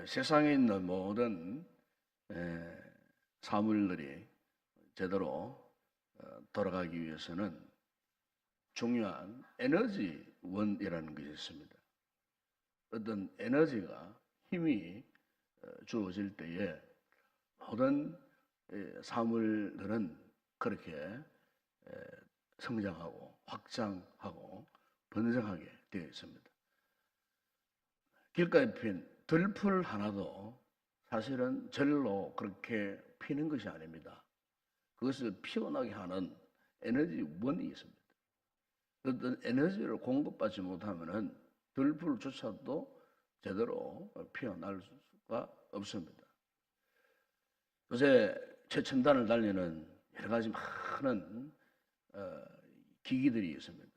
세상에 있는 모든 사물들이 제대로 돌아가기 위해서는 중요한 에너지원이라는 것이 있습니다. 어떤 에너지가 힘이 주어질 때에 모든 사물들은 그렇게 성장하고 확장하고 번성하게 되어 있습니다. 길가에 핀 들풀 하나도 사실은 절로 그렇게 피는 것이 아닙니다. 그것을 피어나게 하는 에너지원이 있습니다. 어떤 에너지를 공급받지 못하면 들풀조차도 제대로 피어날 수가 없습니다. 요새 최첨단을 달리는 여러 가지 많은 기기들이 있습니다.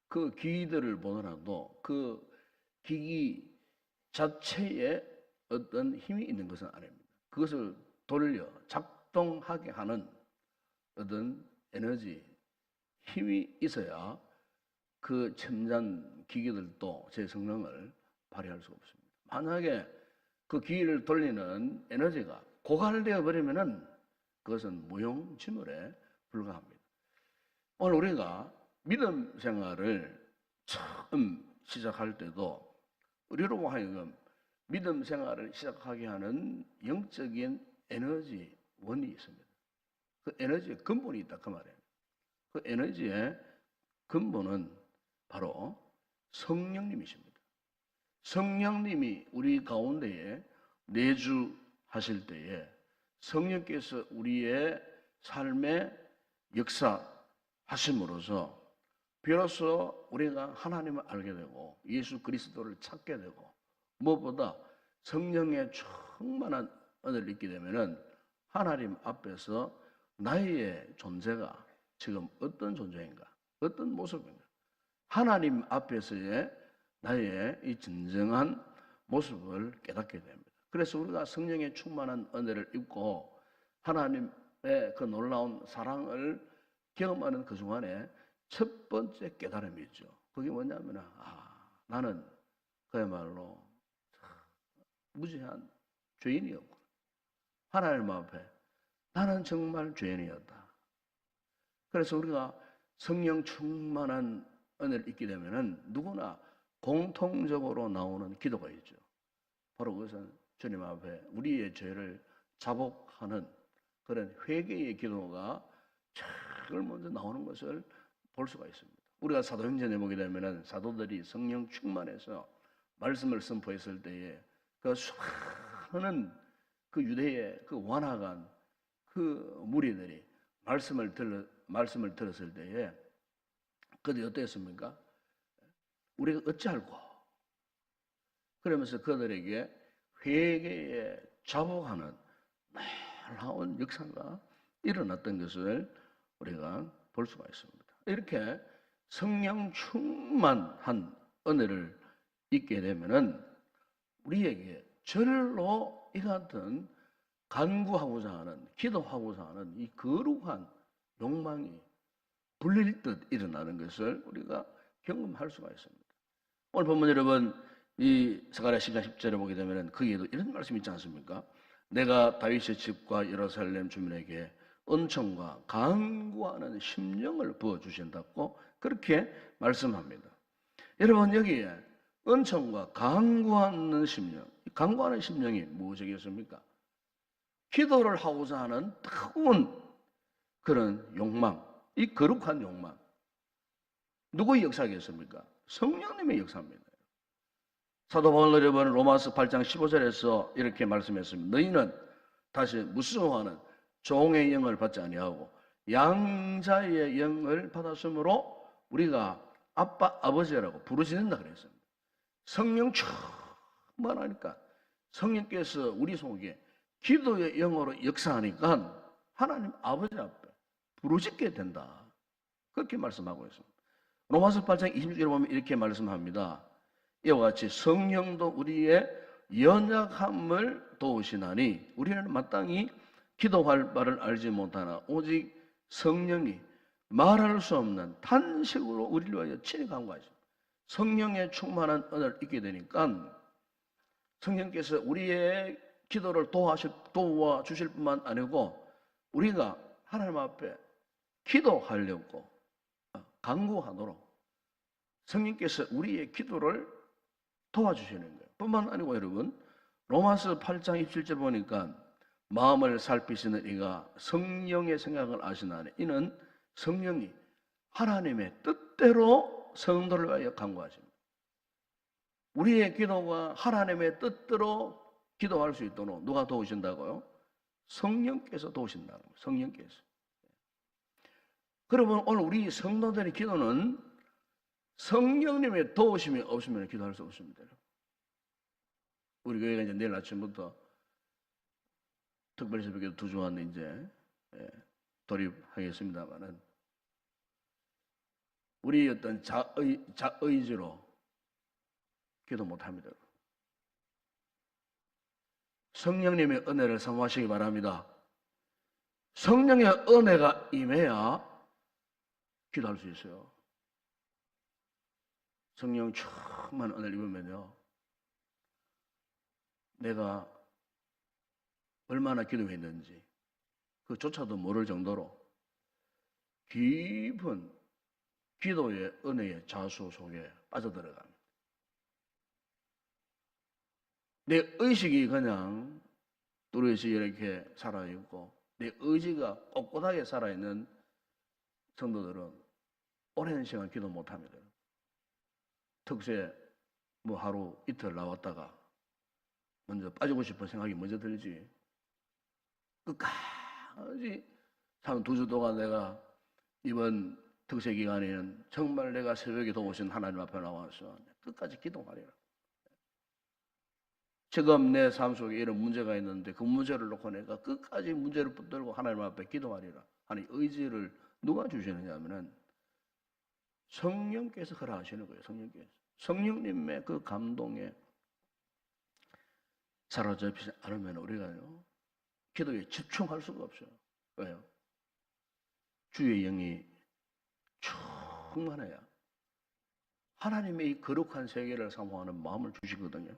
그 기기들을 보더라도 그 기기 자체에 어떤 힘이 있는 것은 아닙니다. 그것을 돌려 작동하게 하는 어떤 에너지, 힘이 있어야 그 첨단 기기들도 제 성능을 발휘할 수가 없습니다. 만약에 그 기기를 돌리는 에너지가 고갈되어 버리면은 그것은 무용지물에 불과합니다. 오늘 우리가 믿음 생활을 처음 시작할 때도 우리로 하여금 믿음 생활을 시작하게 하는 영적인 에너지원이 있습니다. 그 에너지의 근본이 있다 그 말이에요. 그 에너지의 근본은 바로 성령님이십니다. 성령님이 우리 가운데에 내주하실 때에 성령께서 우리의 삶에 역사하심으로써 비로소 우리가 하나님을 알게 되고 예수 그리스도를 찾게 되고 무엇보다 성령의 충만한 은혜를 입게 되면은 하나님 앞에서 나의 존재가 지금 어떤 존재인가, 어떤 모습인가, 하나님 앞에서의 나의 이 진정한 모습을 깨닫게 됩니다. 그래서 우리가 성령의 충만한 은혜를 입고 하나님의 그 놀라운 사랑을 경험하는 그 순간에 첫 번째 깨달음이 있죠. 그게 뭐냐면 나는 그야말로 무지한 죄인이었구나. 하나님 앞에 나는 정말 죄인이었다. 그래서 우리가 성령 충만한 은혜를 입게 되면은 누구나 공통적으로 나오는 기도가 있죠. 바로 그것은 주님 앞에 우리의 죄를 자복하는 그런 회개의 기도가 제일 먼저 나오는 것을 볼 수가 있습니다. 우리가 사도행전에 보게 되면은 사도들이 성령 충만해서 말씀을 선포했을 때에 그 수많은 그 유대의 그 완악한 그 무리들이 말씀을 들었을 때에 그들이 어땠습니까? 우리가 어찌할꼬? 그러면서 그들에게 회개에 자복하는 놀라운 역사가 일어났던 것을 우리가 볼 수가 있습니다. 이렇게 성령 충만한 은혜를 입게 되면은 우리에게 절로 이 같은 간구하고자 하는, 기도하고자 하는 이 거룩한 욕망이 불릴 듯 일어나는 것을 우리가 경험할 수가 있습니다. 오늘 본문 여러분 이 스가랴 10장 10절에 보게 되면 거기에도 이런 말씀이 있지 않습니까? 내가 다윗의 집과 예루살렘 주민에게 은총과 간구하는 심령을 부어주신다고 그렇게 말씀합니다. 여러분 여기에 은총과 간구하는 심령, 간구하는 심령이 무엇이겠습니까? 기도를 하고자 하는 뜨거운 그런 욕망, 이 거룩한 욕망. 누구의 역사겠습니까? 성령님의 역사입니다. 사도 바울 여러분 로마서 8장 15절에서 이렇게 말씀했습니다. 너희는 다시 무수하는 종의 영을 받지 아니하고 양자의 영을 받았으므로 우리가 아빠 아버지라고 부르시는다 그랬습니다. 성령 충만하니까 성령께서 우리 속에 기도의 영으로 역사하니까 하나님 아버지 앞에 부르짖게 된다. 그렇게 말씀하고 있습니다. 로마서 8장 26절에 보면 이렇게 말씀합니다. 이와 같이 성령도 우리의 연약함을 도우시나니 우리는 마땅히 기도할 바를 알지 못하나 오직 성령이 말할 수 없는 탄식으로 우리를 위하여 친히 간구하십니다. 성령의 충만한 은혜를 입게 되니까 성령께서 우리의 기도를 도와주실 뿐만 아니고 우리가 하나님 앞에 기도하려고 간구하도록 성령께서 우리의 기도를 도와주시는 거예요. 뿐만 아니고 여러분, 로마서 8장 27절 보니까 마음을 살피시는 이가 성령의 생각을 아시나니 이는 성령이 하나님의 뜻대로 성도를 위하여 간구하십니다. 우리의 기도가 하나님의 뜻대로 기도할 수 있도록 누가 도우신다고요? 성령께서 도우신다는 거예요. 성령께서. 그러면 오늘 우리 성도들의 기도는 성령님의 도우심이 없으면 기도할 수 없습니다. 우리 교회가 이제 내일 아침부터 특별 새벽에 2주간 이제 돌입하겠습니다만은 우리 어떤 자의지로 기도 못합니다. 성령님의 은혜를 사모하시기 바랍니다. 성령의 은혜가 임해야 기도할 수 있어요. 성령 충만한 은혜를 입으면요, 내가 얼마나 기도했는지 그조차도 모를 정도로 깊은 기도의 은혜의 자수 속에 빠져들어갑니다. 내 의식이 그냥 뚜렷이 이렇게 살아있고 내 의지가 꼿꼿하게 살아있는 성도들은 오랜 시간 기도 못합니다. 특세 뭐 하루 이틀 나왔다가 먼저 빠지고 싶은 생각이 먼저 들지, 끝까지 한 2주 동안 내가 이번 특세 기간에는 정말 내가 새벽에 도우신 하나님 앞에 나와서 끝까지 기도하리라. 지금 내 삶 속에 이런 문제가 있는데 그 문제를 놓고 내가 끝까지 문제를 붙들고 하나님 앞에 기도하리라 하는 의지를 누가 주시느냐 하면은 성령께서 허락하시는 거예요. 성령께서. 성령님의 그 감동에 사로잡히지 않으면 우리가요, 기도에 집중할 수가 없어요. 왜요? 주의 영이 충만해야 하나님의 이 거룩한 세계를 사모하는 마음을 주시거든요.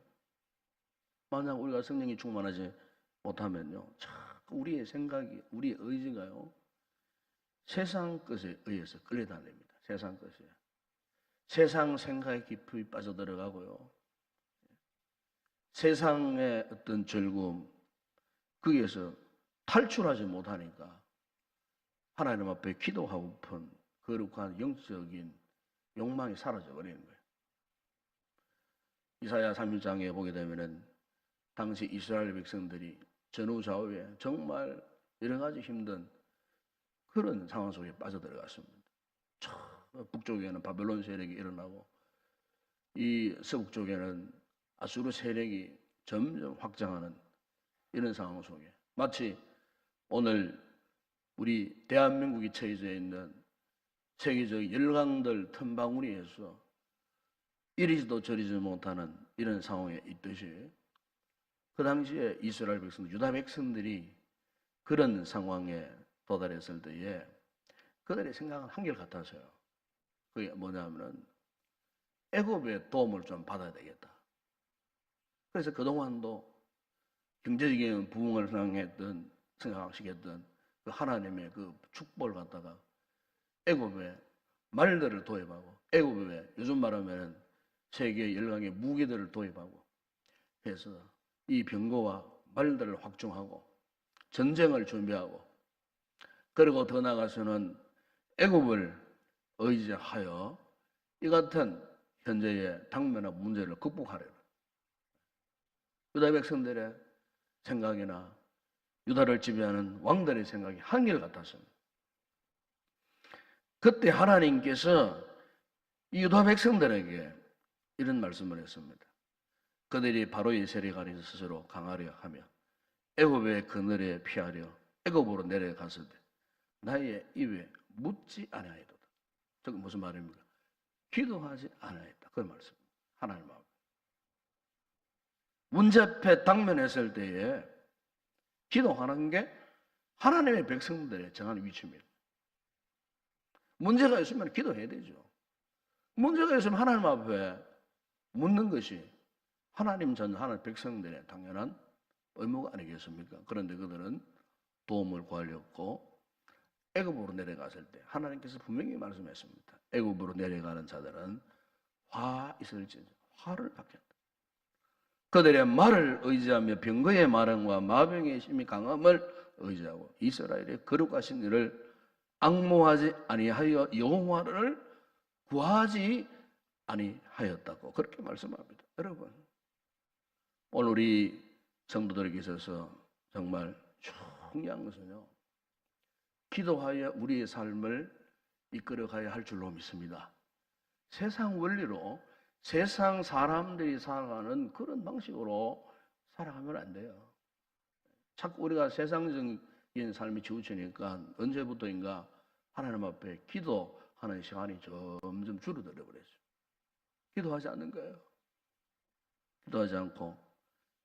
만약 우리가 성령이 충만하지 못하면요, 자꾸 우리의 생각이, 우리의 의지가요, 세상 것에 의해서 끌려다닙니다. 세상 것에. 세상 생각에 깊이 빠져들어가고요, 세상의 어떤 즐거움, 거기에서 탈출하지 못하니까 하나님 앞에 기도하고픈 거룩한 영적인 욕망이 사라져버리는 거예요. 이사야 31장에 보게 되면은 당시 이스라엘 백성들이 전후좌우에 정말 여러 가지 힘든 그런 상황 속에 빠져들어갔습니다. 북쪽에는 바벨론 세력이 일어나고 이 서북쪽에는 아수르 세력이 점점 확장하는 이런 상황 속에 마치 오늘 우리 대한민국이 처해져 있는 세계적 열강들 틈바구니에서 이리지도 저리지 못하는 이런 상황에 있듯이 그 당시에 이스라엘 백성들, 유다 백성들이 그런 상황에 도달했을 때에 그들의 생각은 한결같았어요. 그게 뭐냐면은 애굽의 도움을 좀 받아야 되겠다. 그래서 그동안도 경제적인 부흥을 생각하시겠던 그 하나님의 그 축복을 갖다가 애굽에 말들을 도입하고 애굽에 요즘 말하면 세계 열강의 무기들을 도입하고 해서 이 병거와 말들을 확충하고 전쟁을 준비하고 그리고 더 나아가서는 애굽을 의지하여 이 같은 현재의 당면한 문제를 극복하려고 유다 백성들의 생각이나 유다를 지배하는 왕들의 생각이 한결같았습니다. 그때 하나님께서 이 유다 백성들에게 이런 말씀을 했습니다. 그들이 바로의 세력 아래서 스스로 강하려 하며 애굽의 그늘에 피하려 애굽으로 내려갔을 때 나의 입에 묻지 아니하였도다. 저게 무슨 말입니까? 기도하지 아니하였다. 그 말씀. 하나님 앞에. 문제 앞에 당면했을 때에 기도하는 게 하나님의 백성들의 정한 위치입니다. 문제가 있으면 기도해야 되죠. 문제가 있으면 하나님 앞에 묻는 것이 하나님 전 하나님 백성들의 당연한 의무가 아니겠습니까? 그런데 그들은 도움을 구하려고 애굽으로 내려갔을 때 하나님께서 분명히 말씀했습니다. 애굽으로 내려가는 자들은 화 있을지 화를 받겠다. 그들의 말을 의지하며 병거의 마름과 마병의 힘이 강함을 의지하고 이스라엘의 거룩하신 이를 앙모하지 아니하여 여호와를 구하지 아니하였다고 그렇게 말씀합니다. 여러분, 오늘 우리 성도들에게 있어서 정말 중요한 것은요, 기도하여 우리의 삶을 이끌어가야 할 줄로 믿습니다. 세상 원리로 세상 사람들이 살아가는 그런 방식으로 살아가면 안 돼요. 자꾸 우리가 세상적인 삶이 치우치니까 언제부터인가 하나님 앞에 기도하는 시간이 점점 줄어들어 버렸어요. 기도하지 않는 거예요. 기도하지 않고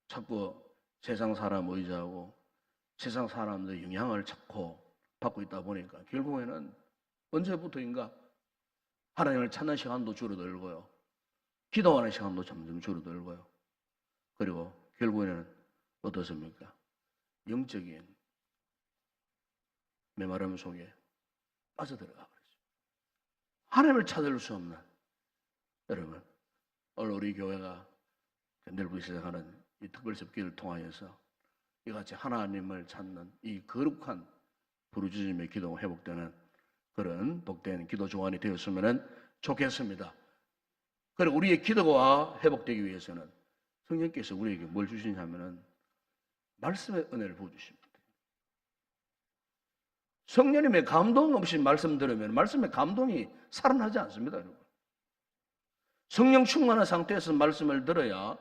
자꾸 세상 사람 의지하고 세상 사람들의 영향을 찾고 받고 있다 보니까 결국에는 언제부터인가 하나님을 찾는 시간도 줄어들고요. 기도하는 시간도 점점 줄어들고요. 그리고 결국에는 어떻습니까? 영적인 메마름 속에 빠져들어가 버리죠. 하나님을 찾을 수 없는, 여러분, 오늘 우리 교회가 내일부터 시작하는 이 특별 집기를 통하여서 이같이 하나님을 찾는 이 거룩한 부르짖음의 기도가 회복되는 그런 복된 기도 조안이 되었으면 좋겠습니다. 그리고 우리의 기도가 회복되기 위해서는 성령께서 우리에게 뭘 주시냐면은 말씀의 은혜를 부어주십니다. 성령님의 감동 없이 말씀 들으면 말씀의 감동이 살아나지 않습니다, 여러분. 성령 충만한 상태에서 말씀을 들어야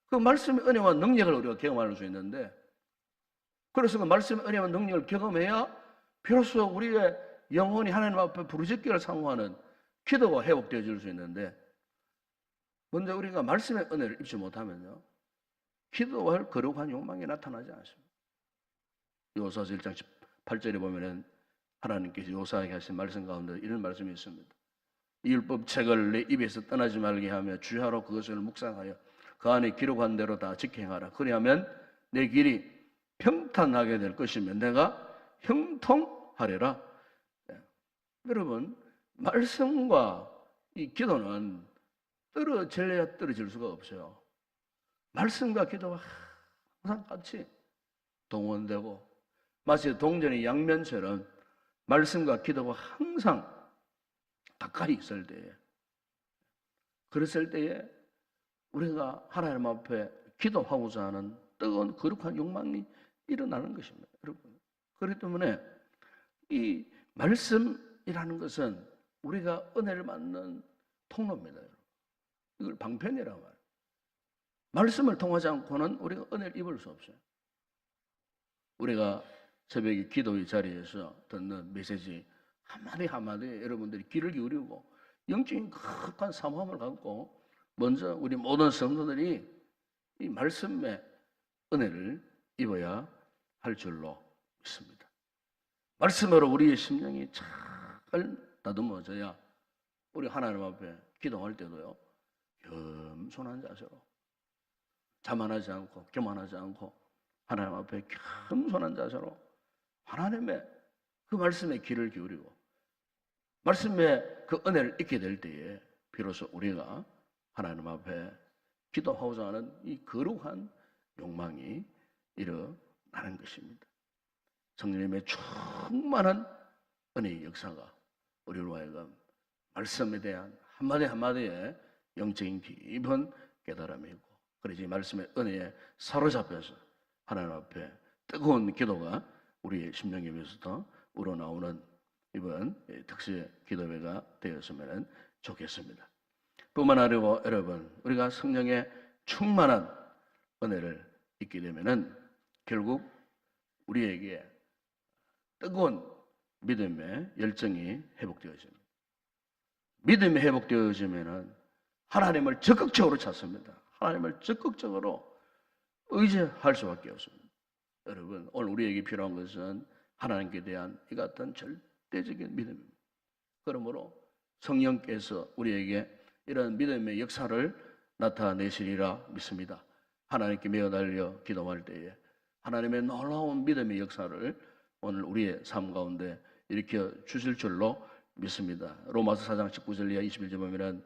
그 말씀의 은혜와 능력을 우리가 경험할 수 있는데, 그래서 그 말씀의 은혜와 능력을 경험해야 비로소 우리의 영혼이 하나님 앞에 부르짖기를 사모하는 기도가 회복되어질 수 있는데, 먼저 우리가 말씀의 은혜를 입지 못하면요, 기도할 거룩한 욕망이 나타나지 않습니다. 요사서 1장 18절에 보면은 하나님께서 요사에게 하신 말씀 가운데 이런 말씀이 있습니다. 이 율법책을 내 입에서 떠나지 말게 하며 주야로 그것을 묵상하여 그 안에 기록한 대로 다 지켜행하라. 그리하면 내 길이 평탄하게 될 것이며 내가 형통하리라. 여러분, 말씀과 이 기도는 떨어질래야 떨어질 수가 없어요. 말씀과 기도가 항상 같이 동원되고 마치 동전의 양면처럼 말씀과 기도가 항상 가까이 있을 때에, 그랬을 때에 우리가 하나님 앞에 기도하고자 하는 뜨거운 거룩한 욕망이 일어나는 것입니다, 여러분. 그렇기 때문에 이 말씀이라는 것은 우리가 은혜를 받는 통로입니다, 여러분. 이걸 방편이라고 말해요. 말씀을 통하지 않고는 우리가 은혜를 입을 수 없어요. 우리가 새벽에 기도의 자리에서 듣는 메시지 한마디 한마디에 여러분들이 귀를 기울이고 영적인 극한 사모함을 갖고 먼저 우리 모든 성도들이 이 말씀의 은혜를 입어야 할 줄로 믿습니다. 말씀으로 우리의 심령이 잘 다듬어져야 우리 하나님 앞에 기도할 때도요, 겸손한 자세로, 자만하지 않고 교만하지 않고 하나님 앞에 겸손한 자세로 하나님의 그 말씀에 귀를 기울이고 말씀의 그 은혜를 잊게 될 때에 비로소 우리가 하나님 앞에 기도하고자 하는 이 거룩한 욕망이 일어나는 것입니다. 성령님의 충만한 은혜의 역사가 우리로 하여금 말씀에 대한 한마디 한마디에 영적인 깊은 깨달음이 있고, 그래서 이 말씀의 은혜에 사로잡혀서 하나님 앞에 뜨거운 기도가 우리의 심령에 비해서도 우러나오는 이번 특수의 기도회가 되었으면 좋겠습니다. 뿐만 아니고 여러분, 우리가 성령의 충만한 은혜를 잊게 되면은 결국 우리에게 뜨거운 믿음의 열정이 회복되어집니다. 믿음이 회복되어지면은 하나님을 적극적으로 찾습니다. 하나님을 적극적으로 의지할 수밖에 없습니다. 여러분, 오늘 우리에게 필요한 것은 하나님께 대한 이 같은 절대적인 믿음입니다. 그러므로 성령께서 우리에게 이런 믿음의 역사를 나타내시리라 믿습니다. 하나님께 매어달려 기도할 때에 하나님의 놀라운 믿음의 역사를 오늘 우리의 삶 가운데 일으켜 주실 줄로 믿습니다. 로마서 4장 19절 이하 21절 보면은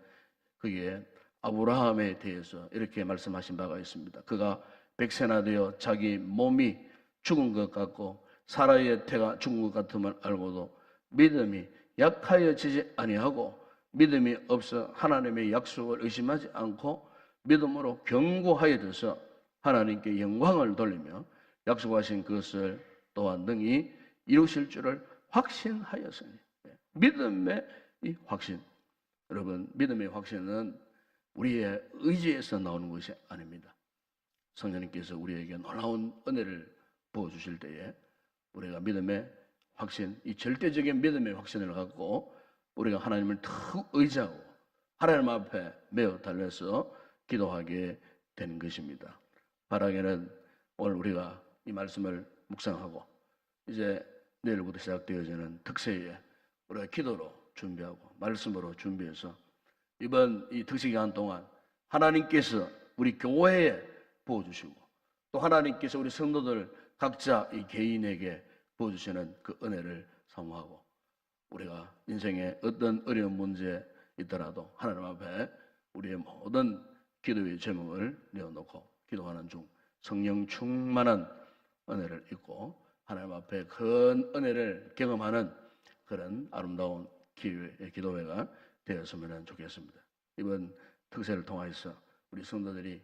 그게 아브라함에 대해서 이렇게 말씀하신 바가 있습니다. 그가 백세나 되어 자기 몸이 죽은 것 같고 사라의 태가 죽은 것 같음을 알고도 믿음이 약하여지지 아니하고 믿음이 없어 하나님의 약속을 의심하지 않고 믿음으로 견고하여져서 하나님께 영광을 돌리며 약속하신 그것을 또한 능히 이루실 줄을 확신하였으니. 믿음의 이 확신, 여러분, 믿음의 확신은 우리의 의지에서 나오는 것이 아닙니다. 성령님께서 우리에게 놀라운 은혜를 부어주실 때에 우리가 믿음의 확신, 이 절대적인 믿음의 확신을 갖고 우리가 하나님을 더 의지하고 하나님 앞에 매어 달려서 기도하게 되는 것입니다. 바라기는 오늘 우리가 이 말씀을 묵상하고 이제 내일부터 시작되어지는 특세에 우리가 기도로 준비하고 말씀으로 준비해서 이번 이 특세 기간 동안 하나님께서 우리 교회에 부어주시고 또 하나님께서 우리 성도들 각자 이 개인에게 부어주시는 그 은혜를 사모하고 우리가 인생에 어떤 어려운 문제에 있더라도 하나님 앞에 우리의 모든 기도의 제목을 내어놓고 기도하는 중 성령 충만한 은혜를 잊고 하나님 앞에 큰 은혜를 경험하는 그런 아름다운 기도회가 되었으면 좋겠습니다. 이번 특세를 통해서 우리 성도들이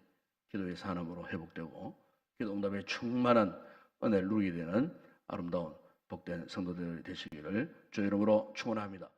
기도의 산업으로 회복되고 기도 응답에 충만한 은혜를 누리게 되는 아름다운 복된 성도들이 되시기를 주의 이름으로 축원합니다.